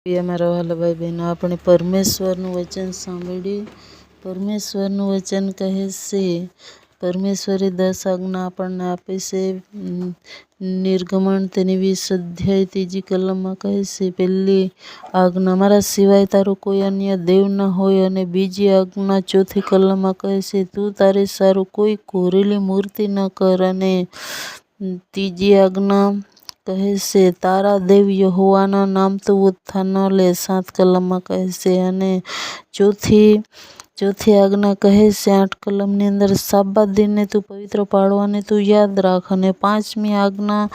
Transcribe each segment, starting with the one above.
મારા વહાલા ભાઈ બહેનો, આપણે પરમેશ્વરનું વચન સાંભળીએ. પરમેશ્વરનું વચન કહે છે, પરમેશ્વરે 10 આજ્ઞા આપણને આપે છે. નિર્ગમન તેની 20 અધ્યાય 3 કલમમાં કહે છે, પહેલી આજ્ઞા, મારા સિવાય તારો કોઈ અન્ય દેવ ન હોય. અને બીજી આજ્ઞા 4 કલમમાં કહે છે, તું તારે સારું કોઈ કોરેલી મૂર્તિ ન કર. અને ત્રીજી આજ્ઞા કહે છે, તારા દેવ યહોવાના નામ તું ઓછા ન લે. 7 કલમમાં કહે છે. અને ચોથી આજ્ઞા કહે છે 8 કલમની અંદર, સાબત દિનને તું પવિત્ર પાડવાને તું યાદ રાખ. અને 5મી આજ્ઞા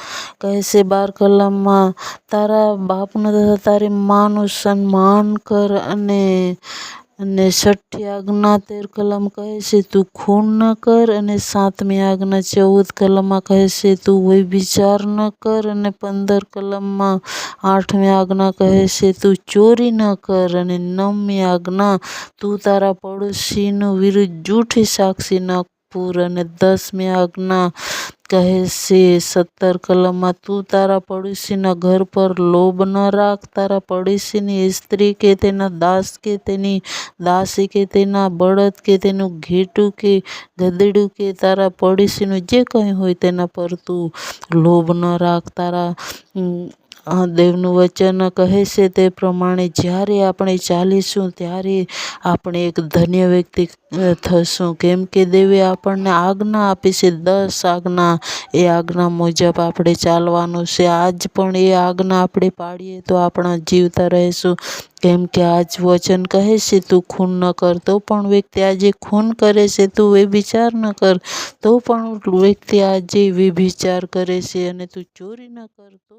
કહે છે 12 કલમમાં, તારા બાપનું તથા તારી માનું સન્માન કર. અને 6ઠી આજ્ઞા 13 કલમ કહે છે, તું ખૂન ન કર. અને 7મી આજ્ઞા 14 કલમમાં કહે છે, તું વ્યભિચાર ન કર. અને 15 કલમમાં 8મી આજ્ઞા કહે છે, તું ચોરી ન કર. અને 9મી આજ્ઞા, તું તારા પડોશીનું વિરુદ્ધ જૂઠી સાક્ષી ન પૂર. અને 10મી આજ્ઞા કહે છે 17 કલમમાં, તું તારા પડોશીના ઘર પર લોભ ન રાખ. તારા પડોશીની સ્ત્રી કે તેના દાસ કે તેની દાસી કે તેના બળદ કે તેનું ઘેટું કે ગધેડું કે તારા પડોશીનું જે કંઈ હોય તેના પર તું લોભ ન રાખ. તારા દેવનું વચન કહે છે તે પ્રમાણે જ્યારે આપણે ચાલીશું ત્યારે આપણે એક ધન્ય વ્યક્તિ થશું. કેમ કે દેવે આપણને આજ્ઞા આપી છે, 10 આજ્ઞા. એ આજ્ઞા મુજબ આપણે ચાલવાનું છે. આજ પણ એ આજ્ઞા આપણે પાડીએ તો આપણા જીવતા રહીશું. કેમ કે આજ વચન કહે છે, તું ખૂન ન કર. તો પણ વ્યક્તિ આજે ખૂન કરે છે. તું વ્યભિચાર ન કર. તો પણ વ્યક્તિ આજે વ્યભિચાર કરે છે. અને તું ચોરી ન કર. તો